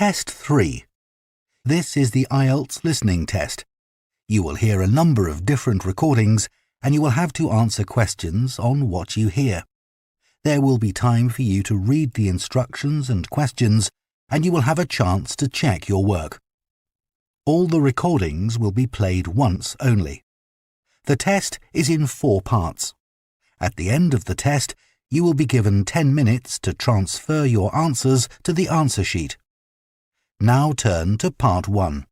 Test 3. This is the IELTS Listening test. You will hear a number of different recordings and you will have to answer questions on what you hear. There will be time for you to read the instructions and questions and you will have a chance to check your work. All the recordings will be played once only. The test is in 4 parts. At the end of the test, you will be given 10 minutes to transfer your answers to the answer sheet. Now turn to Part 1.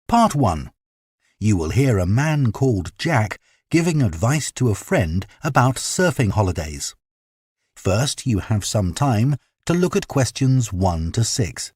Part 1. You will hear a man called Jack giving advice to a friend about surfing holidays. First, you have some time to look at questions 1 to 6.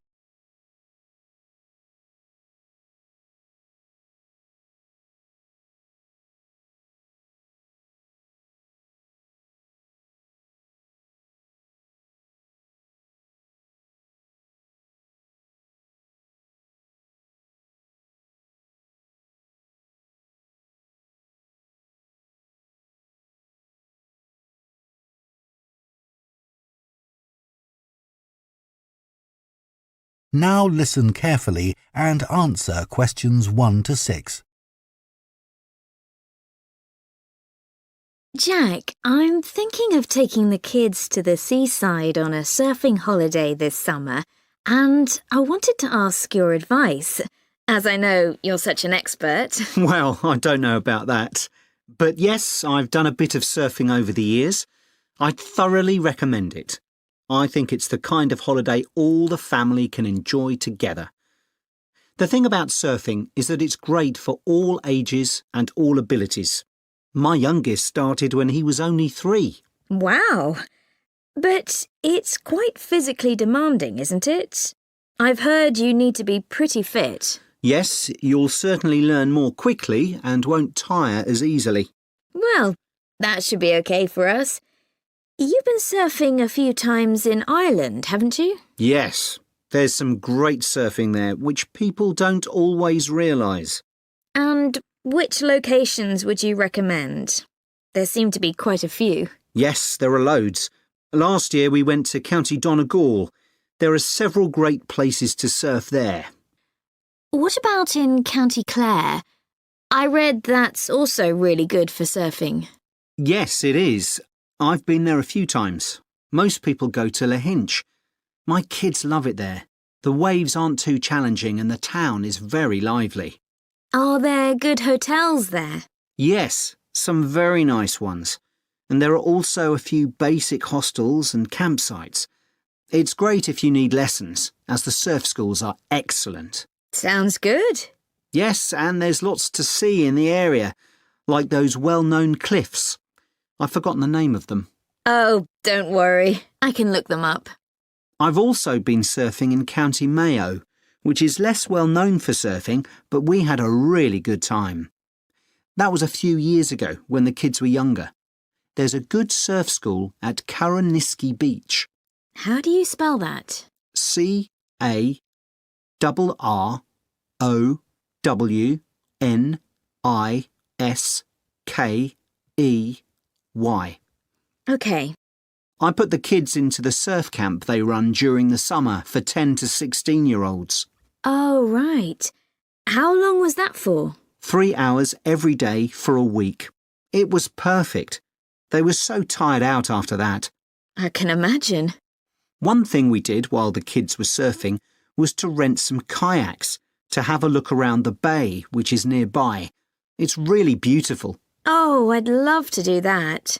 Now listen carefully and answer questions 1 to 6. Jack, I'm thinking of taking the kids to the seaside on a surfing holiday this summer, and I wanted to ask your advice, as I know you're such an expert. Well, I don't know about that. But yes, I've done a bit of surfing over the years. I'd thoroughly recommend it. I think it's the kind of holiday all the family can enjoy together. The thing about surfing is that it's great for all ages and all abilities. My youngest started when he was only 3. Wow! But it's quite physically demanding, isn't it? I've heard you need to be pretty fit. Yes, you'll certainly learn more quickly and won't tire as easily. Well, that should be okay for us. You've been surfing a few times in Ireland, haven't you? Yes, there's some great surfing there which people don't always realise. And which locations would you recommend? There seem to be quite a few. Yes, there are loads. Last year we went to County Donegal. There are several great places to surf there. What about in County Clare? I read that's also really good for surfing. Yes, it is. I've been there a few times. Most people go to Lahinch. My kids love it there. The waves aren't too challenging and the town is very lively. Are there good hotels there? Yes, some very nice ones. And there are also a few basic hostels and campsites. It's great if you need lessons, as the surf schools are excellent. Sounds good. Yes, and there's lots to see in the area, like those well-known cliffs. I've forgotten the name of them. Oh, don't worry. I can look them up. I've also been surfing in County Mayo, which is less well known for surfing, but we had a really good time. That was a few years ago when the kids were younger. There's a good surf school at Carraniskey Beach. How do you spell that? CARROWNISKEY. OK. I put the kids into the surf camp they run during the summer for 10 to 16-year-olds. Oh, right. How long was that for? 3 hours every day for a week. It was perfect. They were so tired out after that. I can imagine. One thing we did while the kids were surfing was to rent some kayaks to have a look around the bay, which is nearby. It's really beautiful. Oh, I'd love to do that.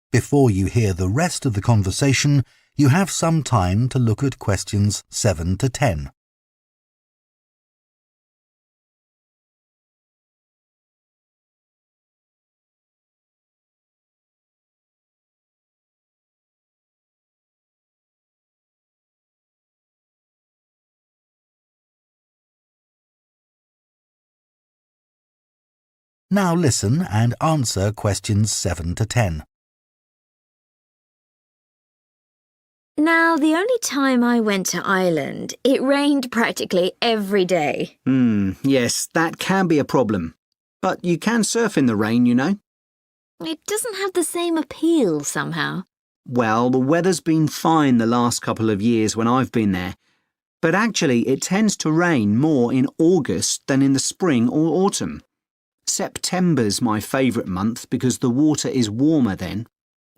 Before you hear the rest of the conversation, you have some time to look at questions 7 to 10. Now listen and answer questions 7 to 10. Now, the only time I went to Ireland, it rained practically every day. Yes, that can be a problem. But you can surf in the rain, you know. It doesn't have the same appeal somehow. Well, the weather's been fine the last couple of years when I've been there, but actually it tends to rain more in August than in the spring or autumn. September's my favourite month because the water is warmer then.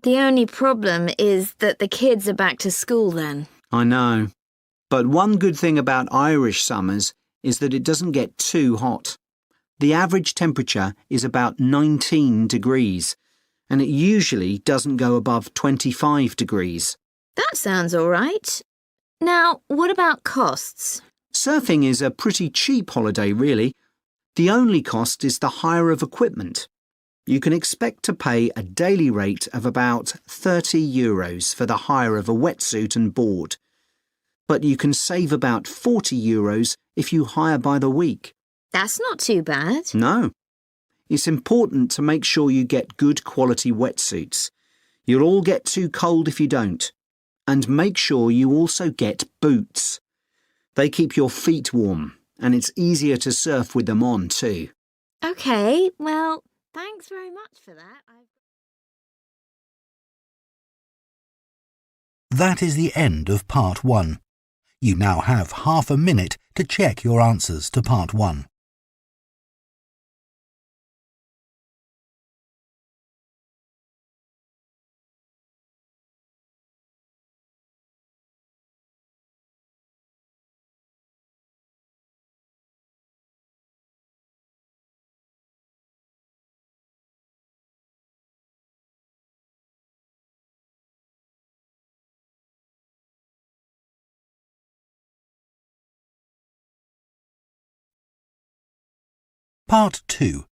The only problem is that the kids are back to school then. I know. But one good thing about Irish summers is that it doesn't get too hot. The average temperature is about 19 degrees, and it usually doesn't go above 25 degrees. That sounds all right. Now, what about costs? Surfing is a pretty cheap holiday, really. The only cost is the hire of equipment. You can expect to pay a daily rate of about €30 for the hire of a wetsuit and board. But you can save about €40 if you hire by the week. That's not too bad. No. It's important to make sure you get good quality wetsuits. You'll all get too cold if you don't. And make sure you also get boots. They keep your feet warm, and it's easier to surf with them on too. OK, well, thanks very much for that. That is the end of Part 1. You now have half a minute to check your answers to Part 1. Part 2.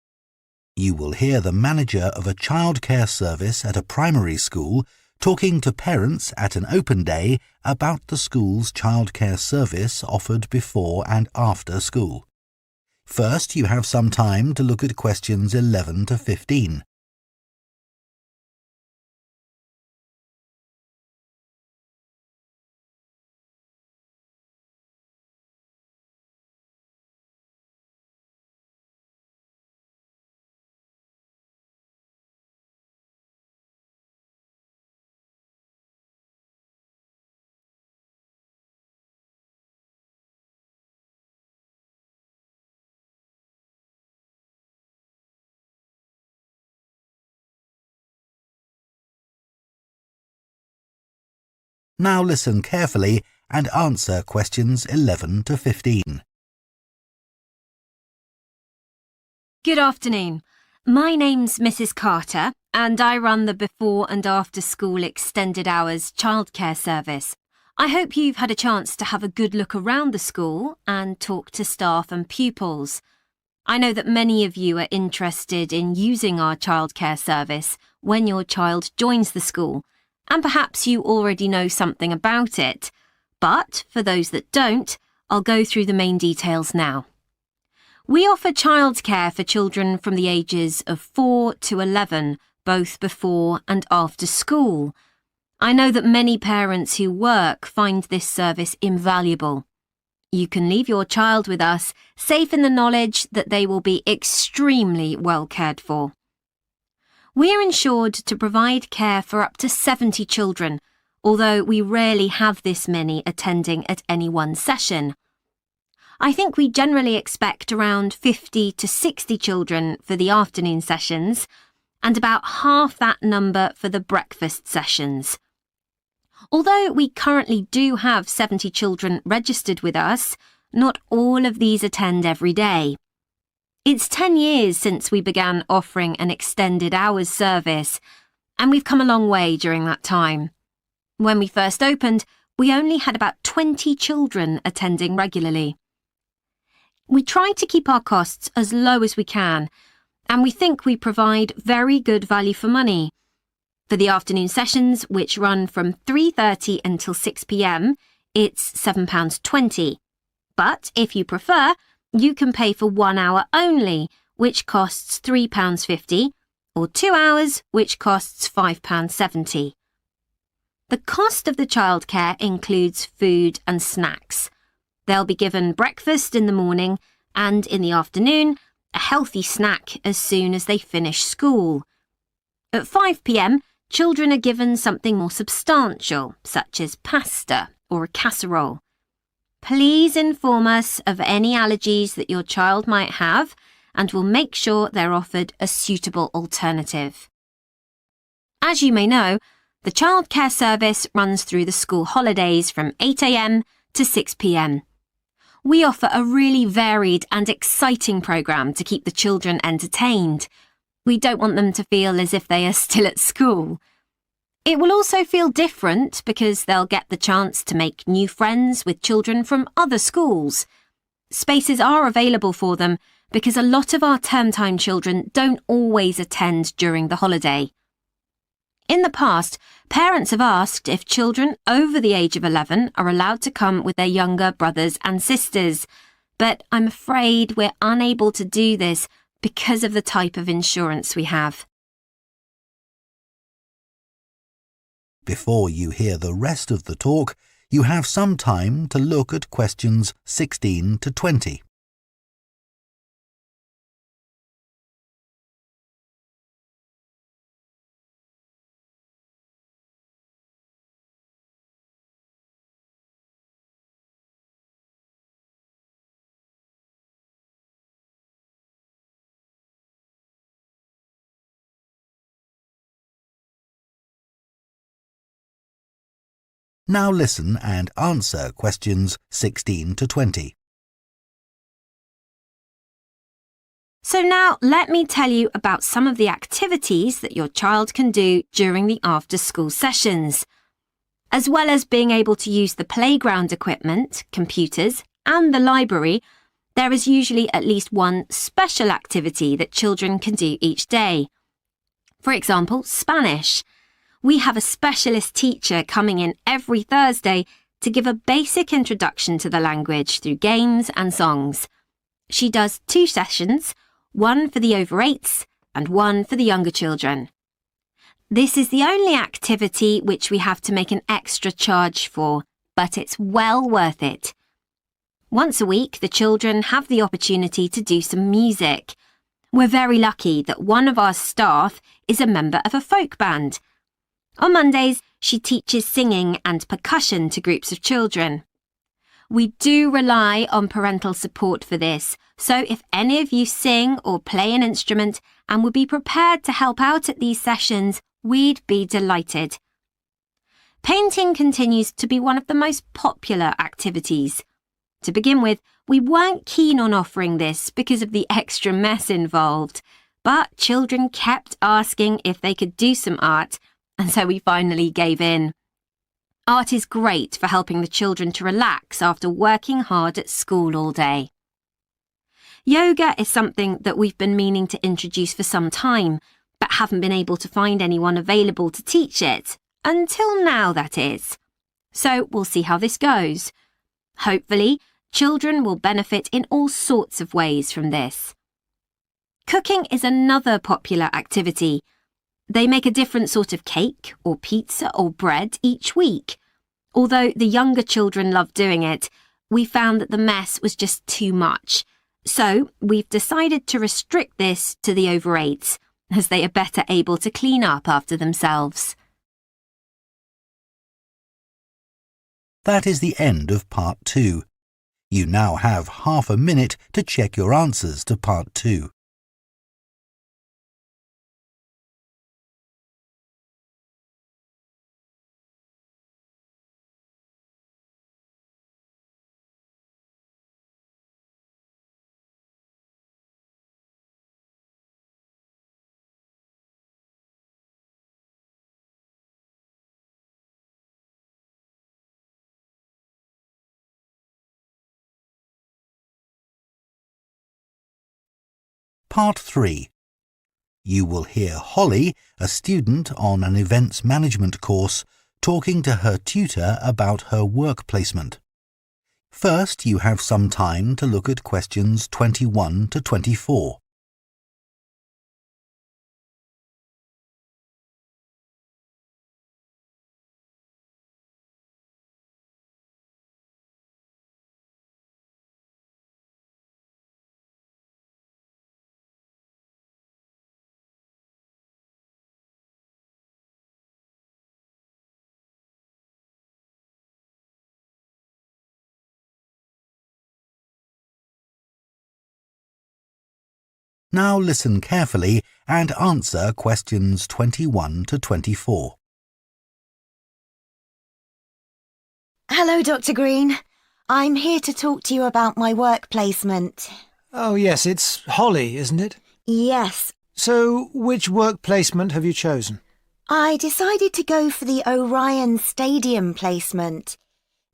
You will hear the manager of a childcare service at a primary school talking to parents at an open day about the school's childcare service offered before and after school. First, you have some time to look at questions 11 to 15. Now listen carefully and answer questions 11 to 15. Good afternoon. My name's Mrs. Carter and I run the before and after school extended hours childcare service. I hope you've had a chance to have a good look around the school and talk to staff and pupils. I know that many of you are interested in using our childcare service when your child joins the school, and perhaps you already know something about it. But for those that don't, I'll go through the main details now. We offer childcare for children from the ages of 4 to 11, both before and after school. I know that many parents who work find this service invaluable. You can leave your child with us, safe in the knowledge that they will be extremely well cared for. We are insured to provide care for up to 70 children, although we rarely have this many attending at any one session. I think we generally expect around 50 to 60 children for the afternoon sessions, and about half that number for the breakfast sessions. Although we currently do have 70 children registered with us, not all of these attend every day. It's 10 years since we began offering an extended hours service, and we've come a long way during that time. When we first opened, we only had about 20 children attending regularly. We try to keep our costs as low as we can, and we think we provide very good value for money. For the afternoon sessions, which run from 3:30 until 6 p.m, it's £7.20. But if you prefer, you can pay for 1 hour only, which costs £3.50, or 2 hours, which costs £5.70. The cost of the childcare includes food and snacks. They'll be given breakfast in the morning and in the afternoon, a healthy snack as soon as they finish school. At 5 p.m, children are given something more substantial, such as pasta or a casserole. Please inform us of any allergies that your child might have, and we'll make sure they're offered a suitable alternative. As you may know, the childcare service runs through the school holidays from 8 a.m. to 6 p.m. We offer a really varied and exciting programme to keep the children entertained. We don't want them to feel as if they are still at school. It will also feel different because they'll get the chance to make new friends with children from other schools. Spaces are available for them because a lot of our term time children don't always attend during the holiday. In the past, parents have asked if children over the age of 11 are allowed to come with their younger brothers and sisters, but I'm afraid we're unable to do this because of the type of insurance we have. Before you hear the rest of the talk, you have some time to look at questions 16 to 20. Now listen and answer questions 16 to 20. So now let me tell you about some of the activities that your child can do during the after-school sessions. As well as being able to use the playground equipment, computers, and the library, there is usually at least one special activity that children can do each day. For example, Spanish. We have a specialist teacher coming in every Thursday to give a basic introduction to the language through games and songs. She does 2 sessions, one for the over 8s and one for the younger children. This is the only activity which we have to make an extra charge for, but it's well worth it. Once a week, the children have the opportunity to do some music. We're very lucky that one of our staff is a member of a folk band. On Mondays, she teaches singing and percussion to groups of children. We do rely on parental support for this, so if any of you sing or play an instrument and would be prepared to help out at these sessions, we'd be delighted. Painting continues to be one of the most popular activities. To begin with, we weren't keen on offering this because of the extra mess involved, but children kept asking if they could do some art, and so we finally gave in. Art is great for helping the children to relax after working hard at school all day. Yoga is something that we've been meaning to introduce for some time, but haven't been able to find anyone available to teach it. Until now, that is. So we'll see how this goes. Hopefully, children will benefit in all sorts of ways from this. Cooking is another popular activity. They make a different sort of cake or pizza or bread each week. Although the younger children love doing it, we found that the mess was just too much. So we've decided to restrict this to the over 8s, as they are better able to clean up after themselves. That is the end of Part 2. You now have half a minute to check your answers to Part 2. Part 3. You will hear Holly, a student on an events management course, talking to her tutor about her work placement. First, you have some time to look at questions 21 to 24. Now listen carefully and answer questions 21 to 24. Hello, Dr. Green. I'm here to talk to you about my work placement. Oh yes, it's Holly, isn't it? Yes, So, which work placement have you chosen? I decided to go for the Orion Stadium placement.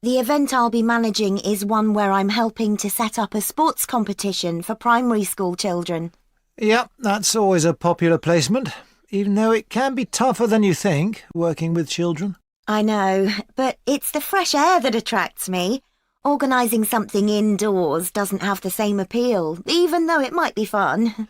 The event I'll be managing is one where I'm helping to set up a sports competition for primary school children. Yep, that's always a popular placement, even though it can be tougher than you think, working with children. I know, but it's the fresh air that attracts me. Organising something indoors doesn't have the same appeal, even though it might be fun.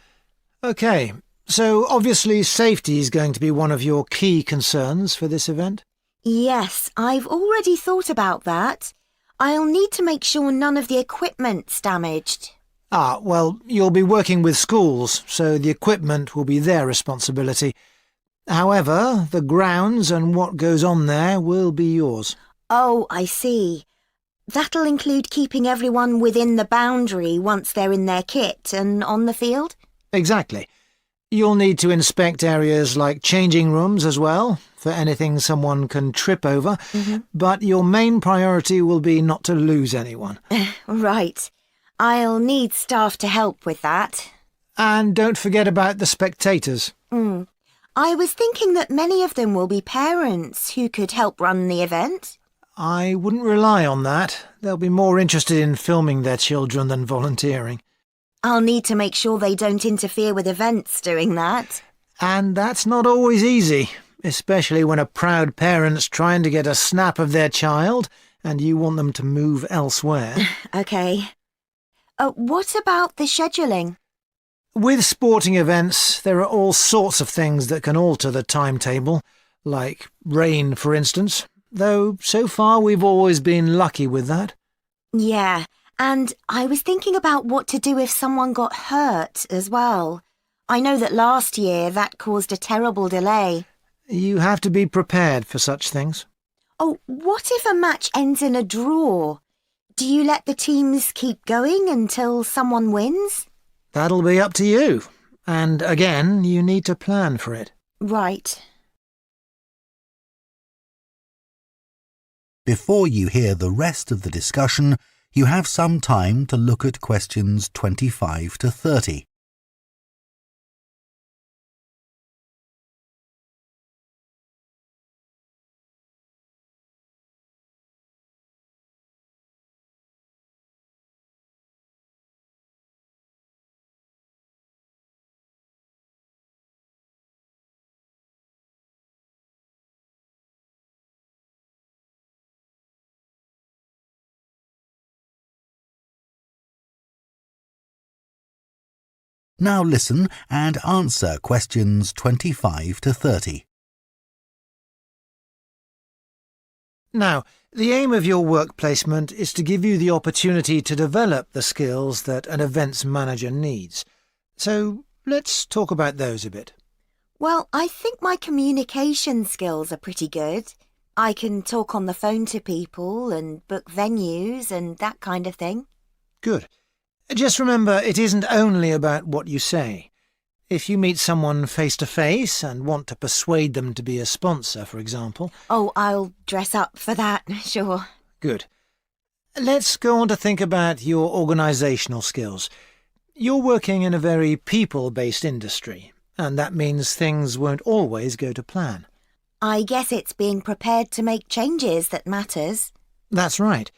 OK, so obviously safety is going to be one of your key concerns for this event? Yes, I've already thought about that. I'll need to make sure none of the equipment's damaged. Ah, well, you'll be working with schools, so the equipment will be their responsibility. However, the grounds and what goes on there will be yours. Oh, I see. That'll include keeping everyone within the boundary once they're in their kit and on the field? Exactly. You'll need to inspect areas like changing rooms as well, for anything someone can trip over, but your main priority will be not to lose anyone. Right. I'll need staff to help with that. And don't forget about the spectators. I was thinking that many of them will be parents who could help run the event. I wouldn't rely on that. They'll be more interested in filming their children than volunteering. I'll need to make sure they don't interfere with events doing that. And that's not always easy, especially when a proud parent's trying to get a snap of their child and you want them to move elsewhere. OK. What about the scheduling? With sporting events, there are all sorts of things that can alter the timetable, like rain, for instance, though so far we've always been lucky with that. Yeah, and I was thinking about what to do if someone got hurt as well. I know that last year that caused a terrible delay. You have to be prepared for such things. Oh, what if a match ends in a draw? Do you let the teams keep going until someone wins? That'll be up to you. And again, you need to plan for it. Right. Before you hear the rest of the discussion, you have some time to look at questions 25 to 30. Now listen and answer questions 25 to 30. Now, the aim of your work placement is to give you the opportunity to develop the skills that an events manager needs. So let's talk about those a bit. Well, I think my communication skills are pretty good. I can talk on the phone to people and book venues and that kind of thing. Good. Just remember, it isn't only about what you say. If you meet someone face-to-face and want to persuade them to be a sponsor, for example... Oh, I'll dress up for that, sure. Good. Let's go on to think about your organisational skills. You're working in a very people-based industry, and that means things won't always go to plan. I guess it's being prepared to make changes that matters. That's right.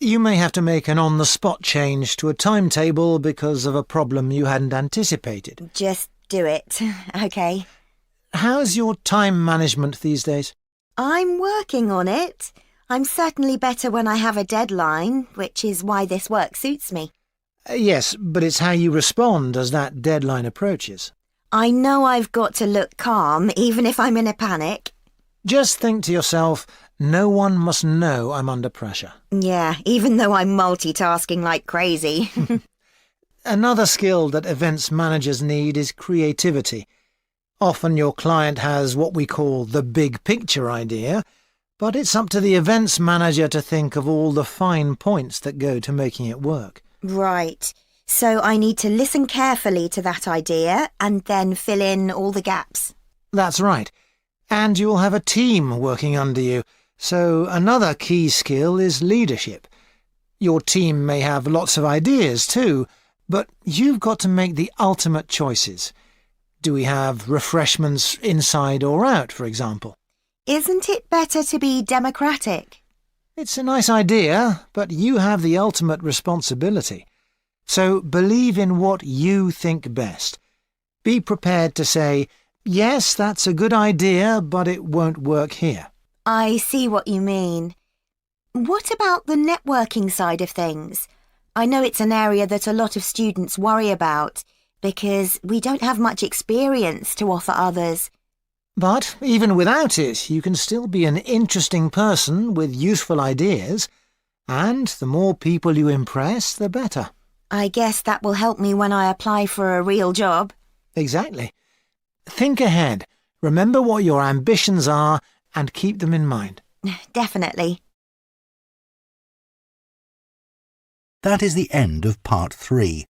You may have to make an on-the-spot change to a timetable because of a problem you hadn't anticipated. Just do it, OK. How's your time management these days? I'm working on it. I'm certainly better when I have a deadline, which is why this work suits me. Yes, but it's how you respond as that deadline approaches. I know I've got to look calm, even if I'm in a panic. Just think to yourself, no one must know I'm under pressure. Yeah, even though I'm multitasking like crazy. Another skill that events managers need is creativity. Often your client has what we call the big picture idea, but it's up to the events manager to think of all the fine points that go to making it work. Right. So I need to listen carefully to that idea and then fill in all the gaps. That's right. And you'll have a team working under you, so another key skill is leadership. Your team may have lots of ideas too, but you've got to make the ultimate choices. Do we have refreshments inside or out, for example? Isn't it better to be democratic? It's a nice idea, but you have the ultimate responsibility. So believe in what you think best. Be prepared to say, yes, that's a good idea, but it won't work here. I see what you mean. What about the networking side of things? I know it's an area that a lot of students worry about because we don't have much experience to offer others. But even without it, you can still be an interesting person with useful ideas, and the more people you impress, the better. I guess that will help me when I apply for a real job. Exactly. Think ahead, remember what your ambitions are, and keep them in mind. Definitely. That is the end of Part 3.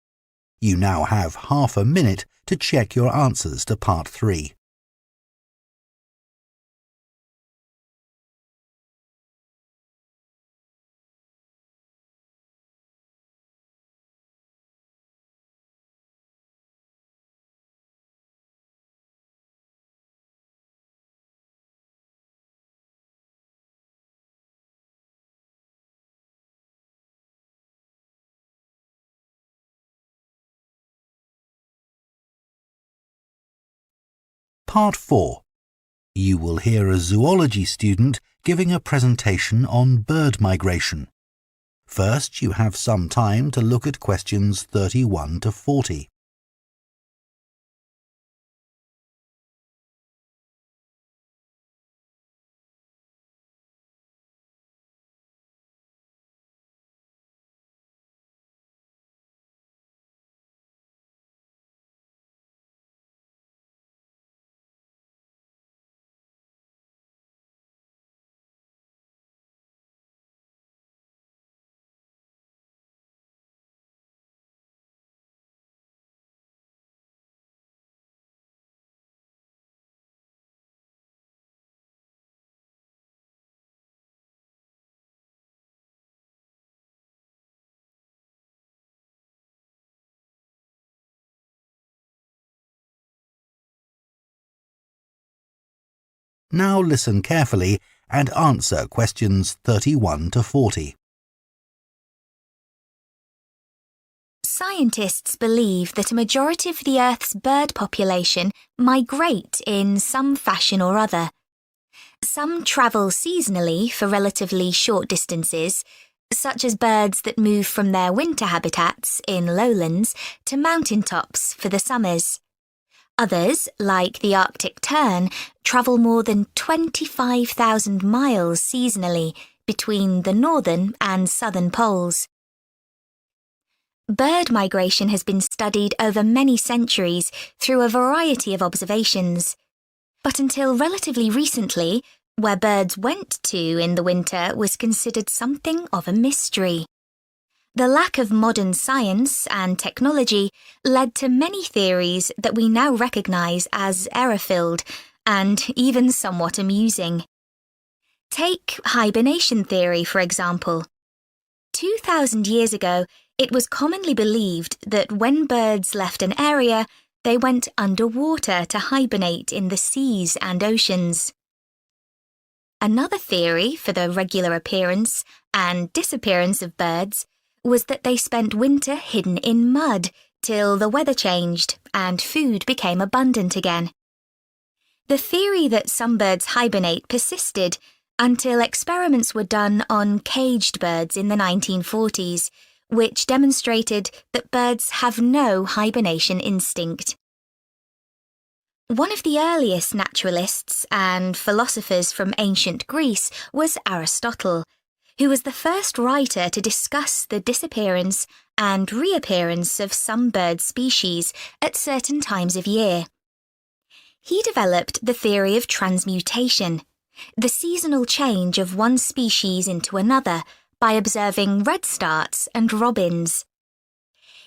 You now have half a minute to check your answers to Part 3. Part 4. You will hear a zoology student giving a presentation on bird migration. First, you have some time to look at questions 31 to 40. Now listen carefully and answer questions 31 to 40. Scientists believe that a majority of the Earth's bird population migrate in some fashion or other. Some travel seasonally for relatively short distances, such as birds that move from their winter habitats in lowlands to mountaintops for the summers. Others, like the Arctic tern, travel more than 25,000 miles seasonally between the northern and southern poles. Bird migration has been studied over many centuries through a variety of observations. But until relatively recently, where birds went to in the winter was considered something of a mystery. The lack of modern science and technology led to many theories that we now recognise as error-filled and even somewhat amusing. Take hibernation theory, for example. 2,000 years ago, it was commonly believed that when birds left an area, they went underwater to hibernate in the seas and oceans. Another theory for the regular appearance and disappearance of birds was that they spent winter hidden in mud till the weather changed and food became abundant again. The theory that some birds hibernate persisted until experiments were done on caged birds in the 1940s, which demonstrated that birds have no hibernation instinct. One of the earliest naturalists and philosophers from ancient Greece was Aristotle, who was the first writer to discuss the disappearance and reappearance of some bird species at certain times of year. He developed the theory of transmutation, the seasonal change of one species into another by observing redstarts and robins.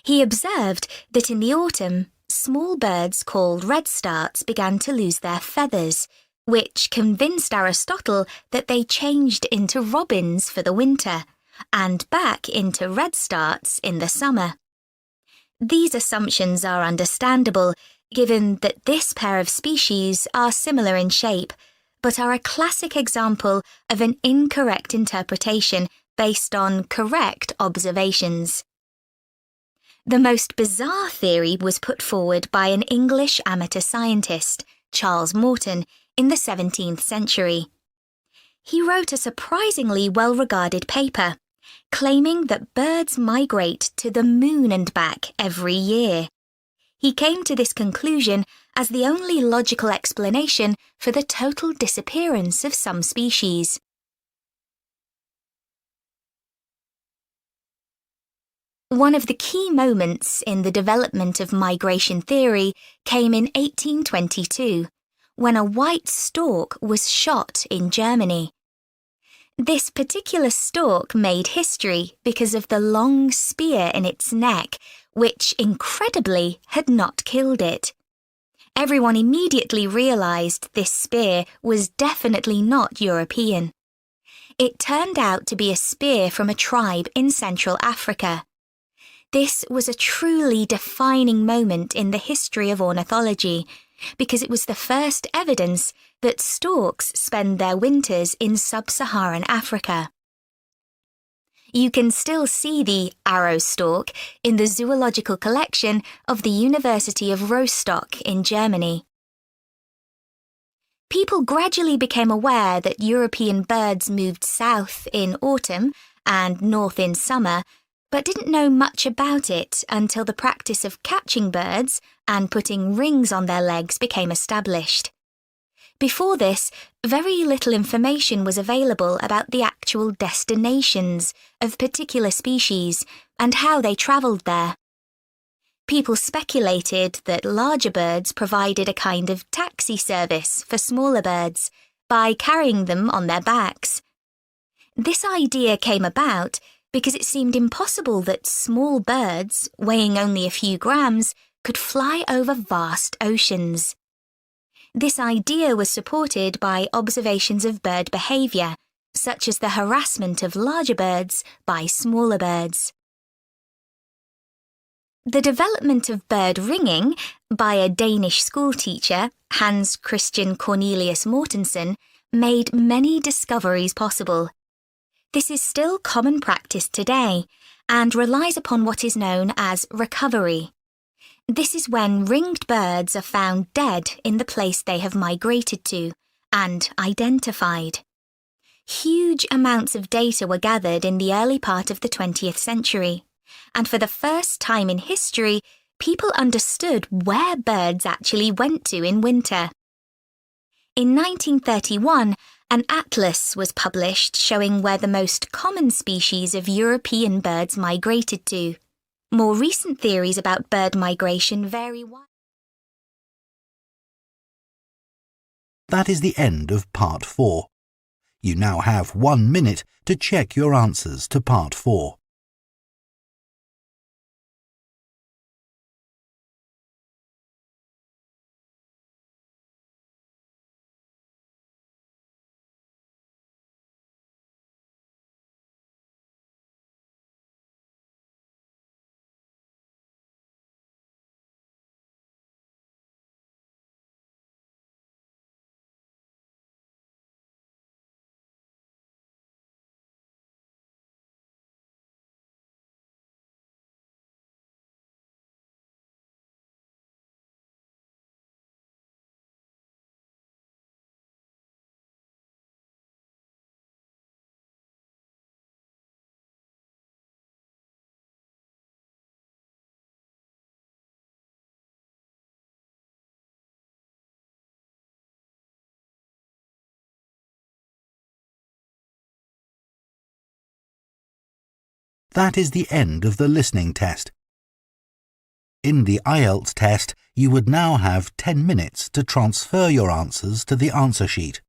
He observed that in the autumn, small birds called redstarts began to lose their feathers, which convinced Aristotle that they changed into robins for the winter and back into redstarts in the summer. These assumptions are understandable, given that this pair of species are similar in shape, but are a classic example of an incorrect interpretation based on correct observations. The most bizarre theory was put forward by an English amateur scientist, Charles Morton, in the 17th century. He wrote a surprisingly well-regarded paper, claiming that birds migrate to the moon and back every year. He came to this conclusion as the only logical explanation for the total disappearance of some species. One of the key moments in the development of migration theory came in 1822, when a white stork was shot in Germany. This particular stork made history because of the long spear in its neck, which, incredibly, had not killed it. Everyone immediately realized this spear was definitely not European. It turned out to be a spear from a tribe in Central Africa. This was a truly defining moment in the history of ornithology, because it was the first evidence that storks spend their winters in sub-Saharan Africa. You can still see the arrow stork in the zoological collection of the University of Rostock in Germany. People gradually became aware that European birds moved south in autumn and north in summer, but didn't know much about it until the practice of catching birds and putting rings on their legs became established. Before this, very little information was available about the actual destinations of particular species and how they travelled there. People speculated that larger birds provided a kind of taxi service for smaller birds by carrying them on their backs. This idea came about because it seemed impossible that small birds, weighing only a few grams, could fly over vast oceans. This idea was supported by observations of bird behaviour, such as the harassment of larger birds by smaller birds. The development of bird ringing by a Danish schoolteacher, Hans Christian Cornelius Mortensen, made many discoveries possible. This is still common practice today and relies upon what is known as recovery. This is when ringed birds are found dead in the place they have migrated to and identified. Huge amounts of data were gathered in the early part of the 20th century, and for the first time in history, people understood where birds actually went to in winter. In 1931, an atlas was published showing where the most common species of European birds migrated to. More recent theories about bird migration vary widely. That is the end of Part 4. You now have 1 minute to check your answers to Part 4. That is the end of the listening test. In the IELTS test, you would now have 10 minutes to transfer your answers to the answer sheet.